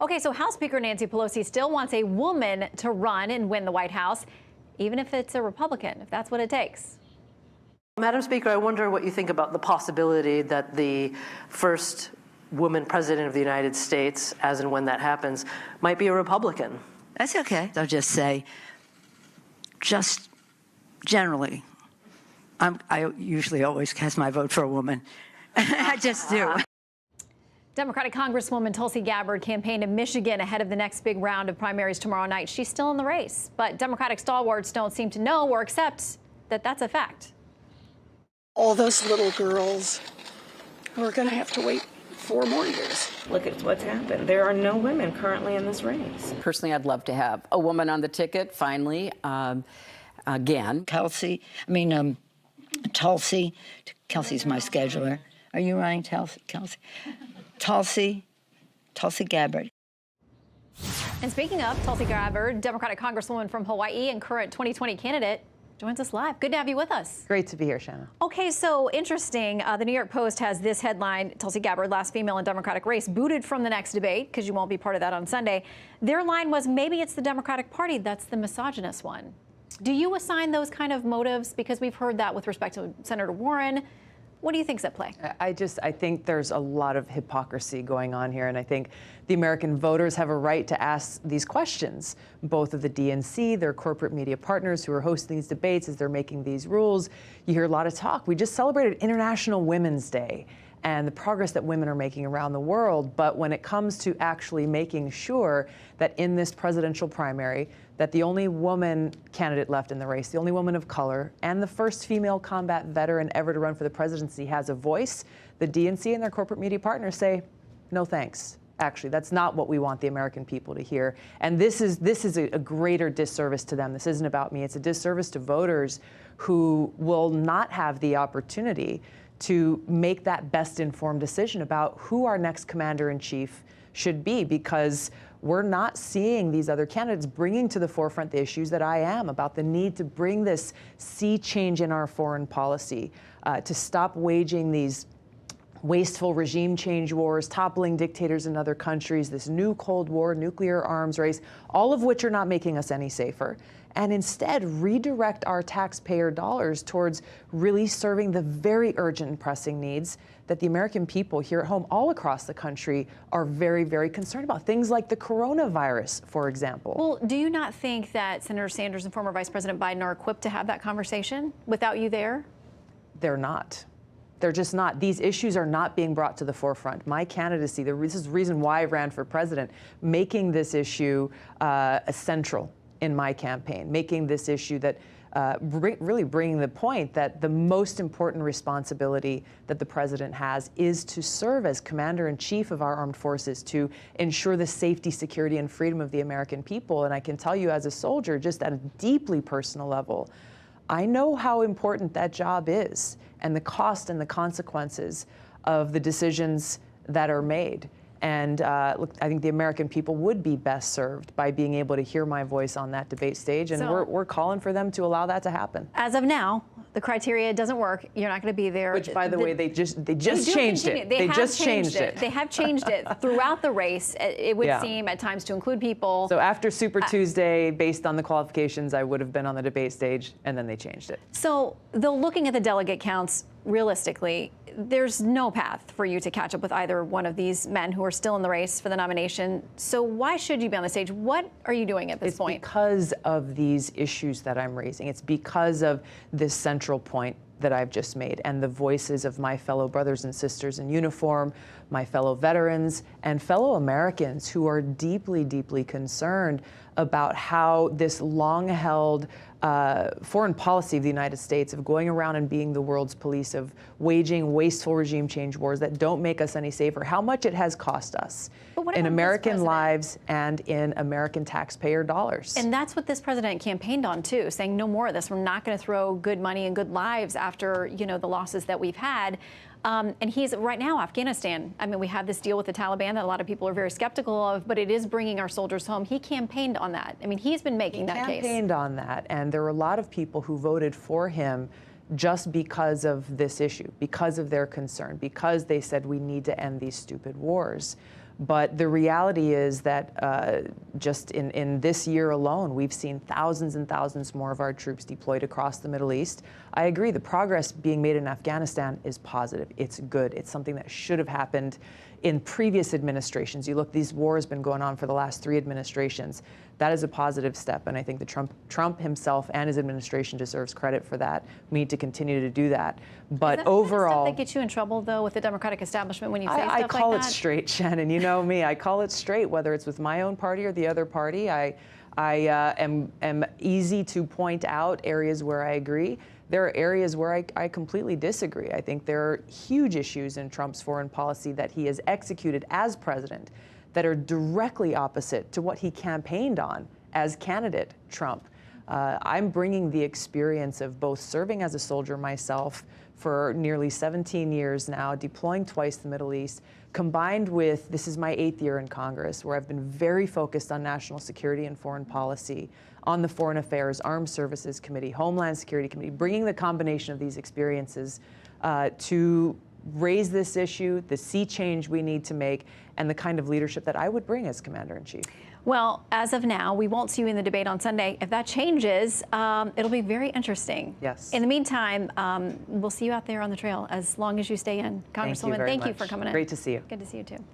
Okay, so House Speaker Nancy Pelosi still wants a woman to run and win the White House, even if it's a Republican, if that's what it takes. Madam Speaker, I wonder what you think about the possibility that the first woman president of the United States, as and when that happens, might be a Republican. That's okay. I'll just say, just generally, I usually always cast my vote for a woman. I just do. Democratic Congresswoman Tulsi Gabbard campaigned in Michigan ahead of the next big round of primaries tomorrow night. She's still in the race, but Democratic stalwarts don't seem to know or accept that that's a fact. All those little girls who are going to have to wait 4 more years. Look at what's happened. There are no women currently in this race. Personally, I'd love to have a woman on the ticket, finally, again. Tulsi, Kelsey's my scheduler. Are you running, Kelsey? Tulsi Gabbard. And speaking of Tulsi Gabbard, Democratic Congresswoman from Hawaii and current 2020 candidate, joins us live. Good to have you with us. Great to be here, Shanna. Okay, so interesting. The New York Post has this headline: Tulsi Gabbard, last female in Democratic race, booted from the next debate because you won't be part of that on Sunday. Their line was, maybe it's the Democratic Party that's the misogynist one. Do you assign those kind of motives? Because we've heard that with respect to Senator Warren. What do you think's at play? I think there's a lot of hypocrisy going on here, and I think the American voters have a right to ask these questions, both of the DNC, their corporate media partners who are hosting these debates as they're making these rules. You hear a lot of talk. We just celebrated International Women's Day and the progress that women are making around the world, but when it comes to actually making sure that in this presidential primary, that the only woman candidate left in the race, the only woman of color, and the first female combat veteran ever to run for the presidency has a voice, the DNC and their corporate media partners say, no thanks. Actually, that's not what we want the American people to hear. And this is a greater disservice to them. This isn't about me. It's a disservice to voters who will not have the opportunity to make that best informed decision about who our next commander-in-chief should be, because we're not seeing these other candidates bringing to the forefront the issues that I am about, the need to bring this sea change in our foreign policy, to stop waging these wasteful regime change wars, toppling dictators in other countries, this new Cold War, nuclear arms race, all of which are not making us any safer, and instead redirect our taxpayer dollars towards really serving the very urgent and pressing needs that the American people here at home all across the country are very, very concerned about. Things like the coronavirus, for example. Well, do you not think that Senator Sanders and former Vice President Biden are equipped to have that conversation without you there? They're not. They're just not. These issues are not being brought to the forefront. My candidacy, this is the reason why I ran for president, making this issue central in my campaign, making this issue that really bringing the point that the most important responsibility that the president has is to serve as commander-in-chief of our armed forces, to ensure the safety, security, and freedom of the American people. And I can tell you as a soldier, just at a deeply personal level, I know how important that job is and the cost and the consequences of the decisions that are made. And look, I think the American people would be best served by being able to hear my voice on that debate stage, and So, we're calling for them to allow that to happen. As of now, the criteria doesn't work. You're not going to be there. Which, by the way, they just changed it. They just changed it. They have changed it throughout the race. It would Yeah. seem at times to include people. So after Super Tuesday, based on the qualifications, I would have been on the debate stage, and then they changed it. So, though looking at the delegate counts, realistically, there's no path for you to catch up with either one of these men who are still in the race for the nomination. So why should you be on the stage? What are you doing at this point? It's because of these issues that I'm raising. It's because of this central point that I've just made and the voices of my fellow brothers and sisters in uniform, my fellow veterans, and fellow Americans who are deeply, deeply concerned about how this long-held foreign policy of the United States of going around and being the world's police, of waging wasteful regime change wars that don't make us any safer, how much it has cost us in American lives and in American taxpayer dollars. And that's what this president campaigned on, too, saying no more of this. We're not going to throw good money and good lives after, the losses that we've had. And he's right now, Afghanistan. I mean, we have this deal with the Taliban that a lot of people are very skeptical of, but it is bringing our soldiers home. He campaigned on that. I mean, he's been making that case. He campaigned on that, and there were a lot of people who voted for him just because of this issue, because of their concern, because they said we need to end these stupid wars. But the reality is that just in this year alone, we've seen thousands and thousands more of our troops deployed across the Middle East. I agree, the progress being made in Afghanistan is positive. It's good. It's something that should have happened in previous administrations. You look, these wars have been going on for the last 3 administrations. That is a positive step, and I think that Trump himself and his administration deserves credit for that. We need to continue to do that. But is that overall, the stuff that gets you in trouble, though, with the Democratic establishment when you say stuff like that? I call it straight, Shannon. You know me. I call it straight, whether it's with my own party or the other party. I am easy to point out areas where I agree. There are areas where I completely disagree. I think there are huge issues in Trump's foreign policy that he has executed as president that are directly opposite to what he campaigned on as candidate Trump. I'm bringing the experience of both serving as a soldier myself for nearly 17 years now, deploying twice to the Middle East, combined with, this is my 8th year in Congress, where I've been very focused on national security and foreign policy, on the Foreign Affairs, Armed Services Committee, Homeland Security Committee, bringing the combination of these experiences to raise this issue, the sea change we need to make, and the kind of leadership that I would bring as Commander-in-Chief. Well, as of now, we won't see you in the debate on Sunday. If that changes, it'll be very interesting. Yes. In the meantime, we'll see you out there on the trail as long as you stay in. Congresswoman, thank you for coming in. Great to see you. Good to see you, too.